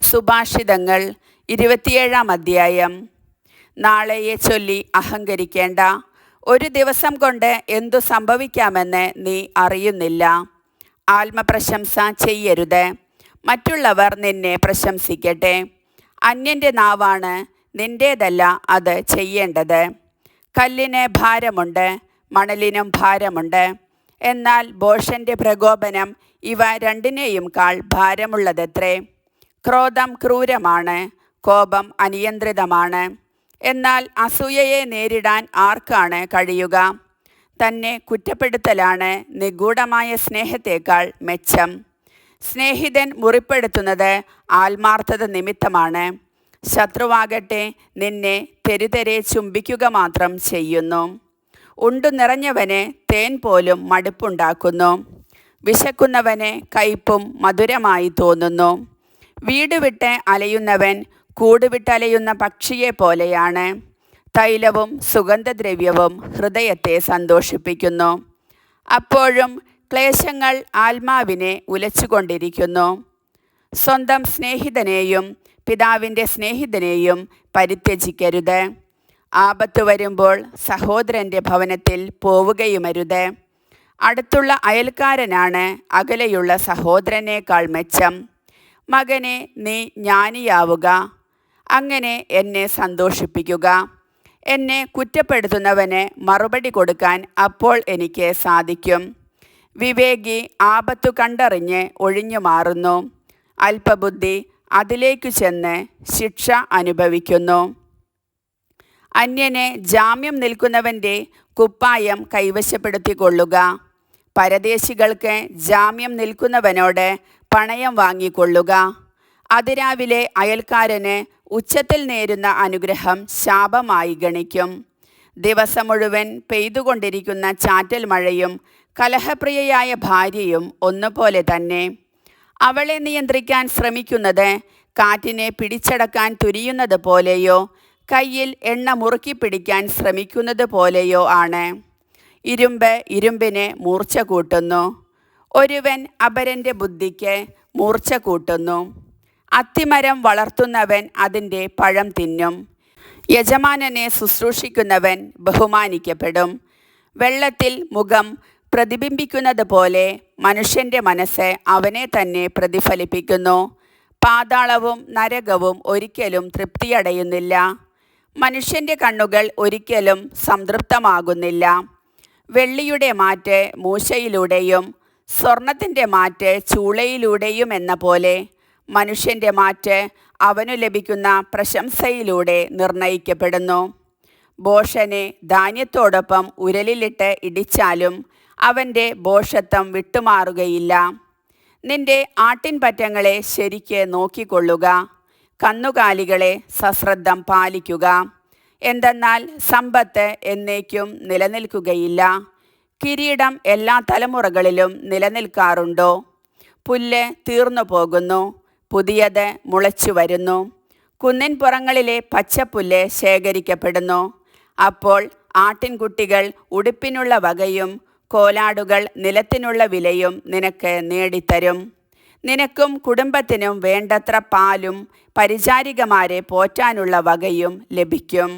സുഭാഷിതങ്ങൾ 27-ാം അധ്യായം. നാളെയെ ചൊല്ലി അഹങ്കരിക്കേണ്ട. ഒരു ദിവസം കൊണ്ട് എന്തു സംഭവിക്കാമെന്ന് നീ അറിയുന്നില്ല. ആത്മപ്രശംസ ചെയ്യരുത്. മറ്റുള്ളവർ നിന്നെ പ്രശംസിക്കട്ടെ. അന്യൻ്റെ നാവാണ്, നിൻ്റേതല്ല അത് ചെയ്യേണ്ടത്. കല്ലിന് ഭാരമുണ്ട്, മണലിനും ഭാരമുണ്ട്. എന്നാൽ ഭോഷൻ്റെ പ്രകോപനം ഇവ രണ്ടിനെയും കാൾ ഭാരമുള്ളതത്രേ. ക്രോധം ക്രൂരമാണ്, കോപം അനിയന്ത്രിതമാണ്. എന്നാൽ അസൂയയെ നേരിടാൻ ആർക്കാണ് കഴിയുക? തന്നെ കുറ്റപ്പെടുത്തലാണ് നിഗൂഢമായ സ്നേഹത്തേക്കാൾ മെച്ചം. സ്നേഹിതൻ മുറിപ്പെടുത്തുന്നത് ആത്മാർത്ഥത നിമിത്തമാണ്. ശത്രുവാകട്ടെ നിന്നെ തെരുതെരെ ചുംബിക്കുക മാത്രം ചെയ്യുന്നു. ഉണ്ടു നിറഞ്ഞവന് തേൻ പോലും മടുപ്പുണ്ടാക്കുന്നു. വിശക്കുന്നവന് കയ്പും മധുരമായി തോന്നുന്നു. വീട് വിട്ട് അലയുന്നവൻ കൂടുവിട്ടലയുന്ന പക്ഷിയെ പോലെയാണ്. തൈലവും സുഗന്ധദ്രവ്യവും ഹൃദയത്തെ സന്തോഷിപ്പിക്കുന്നു. അപ്പോഴും ക്ലേശങ്ങൾ ആത്മാവിനെ ഉലച്ചുകൊണ്ടിരിക്കുന്നു. സ്വന്തം സ്നേഹിതനെയും പിതാവിൻ്റെ സ്നേഹിതനെയും പരിത്യജിക്കരുത്. ആപത്ത് വരുമ്പോൾ സഹോദരൻ്റെ ഭവനത്തിൽ പോവുകയുമരുത്. അടുത്തുള്ള അയൽക്കാരനാണ് അകലെയുള്ള സഹോദരനേക്കാൾ മെച്ചം. മകനെ, നീ ജ്ഞാനിയാവുക, അങ്ങനെ എന്നെ സന്തോഷിപ്പിക്കുക. എന്നെ കുറ്റപ്പെടുത്തുന്നവന് മറുപടി കൊടുക്കാൻ അപ്പോൾ എനിക്ക് സാധിക്കും. വിവേകി ആപത്തു കണ്ടറിഞ്ഞ് ഒഴിഞ്ഞു മാറുന്നു. അല്പബുദ്ധി അതിലേക്കു ചെന്ന് ശിക്ഷ അനുഭവിക്കുന്നു. അന്യന് ജാമ്യം നിൽക്കുന്നവൻ്റെ കുപ്പായം കൈവശപ്പെടുത്തിക്കൊള്ളുക. പരദേശികൾക്ക് ജാമ്യം നിൽക്കുന്നവനോട് പണയം വാങ്ങിക്കൊള്ളുക. അതിരാവിലെ അയൽക്കാരന് ഉച്ചത്തിൽ നേരുന്ന അനുഗ്രഹം ശാപമായി ഗണിക്കും. ദിവസം മുഴുവൻ പെയ്തുകൊണ്ടിരിക്കുന്ന ചാറ്റൽ മഴയും കലഹപ്രിയയായ ഭാര്യയും ഒന്നുപോലെ തന്നെ. അവളെ നിയന്ത്രിക്കാൻ ശ്രമിക്കുന്നത് കാറ്റിനെ പിടിച്ചടക്കാൻ തുനിയുന്നത് പോലെയോ കയ്യിൽ എണ്ണ മുറുക്കി പിടിക്കാൻ ശ്രമിക്കുന്നത് പോലെയോ ആണ്. ഇരുമ്പ് ഇരുമ്പിന് മൂർച്ച കൂട്ടുന്നു. ഒരുവൻ അപരൻ്റെ ബുദ്ധിക്ക് മൂർച്ച കൂട്ടുന്നു. അത്തിമരം വളർത്തുന്നവൻ അതിൻ്റെ പഴം തിന്നും. യജമാനനെ ശുശ്രൂഷിക്കുന്നവൻ ബഹുമാനിക്കപ്പെടും. വെള്ളത്തിൽ മുഖം പ്രതിബിംബിക്കുന്നത് പോലെ മനുഷ്യൻ്റെ മനസ്സ് അവനെ തന്നെ പ്രതിഫലിപ്പിക്കുന്നു. പാതാളവും നരകവും ഒരിക്കലും തൃപ്തിയടയുന്നില്ല. മനുഷ്യൻ്റെ കണ്ണുകൾ ഒരിക്കലും സംതൃപ്തമാകുന്നില്ല. വെള്ളിയുടെ മാറ്റ് മൂശയിലൂടെയും സ്വർണത്തിൻ്റെ മാറ്റ് ചൂളയിലൂടെയും എന്ന പോലെ മനുഷ്യൻ്റെ മാറ്റ് അവനു ലഭിക്കുന്ന പ്രശംസയിലൂടെ നിർണയിക്കപ്പെടുന്നു. ഭോഷനെ ധാന്യത്തോടൊപ്പം ഉരലിലിട്ട് ഇടിച്ചാലും അവൻ്റെ ഭോഷത്വം വിട്ടുമാറുകയില്ല. നിന്റെ ആട്ടിൻപറ്റങ്ങളെ ശരിക്ക് നോക്കിക്കൊള്ളുക. കന്നുകാലികളെ സശ്രദ്ധം പാലിക്കുക. എന്തെന്നാൽ സമ്പത്ത് എന്നേക്കും നിലനിൽക്കുകയില്ല. കിരീടം എല്ലാ തലമുറകളിലും നിലനിൽക്കാറുണ്ടോ? പുല്ല് തീർന്നു പോകുന്നു, പുതിയത് മുളച്ചു വരുന്നു. കുന്നിൻ പുറങ്ങളിലെ പച്ചപ്പുല്ല് ശേഖരിക്കപ്പെടുന്നു. അപ്പോൾ ആട്ടിൻകുട്ടികൾ ഉടുപ്പിനുള്ള വകയും കോലാടുകൾ നിലത്തിനുള്ള വിലയും നിനക്ക് നേടിത്തരും. നിനക്കും കുടുംബത്തിനും വേണ്ടത്ര പാലും പരിചാരികമാരെ പോറ്റാനുള്ള വകയും ലഭിക്കും.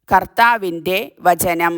കർത്താവിൻ്റെ വചനം.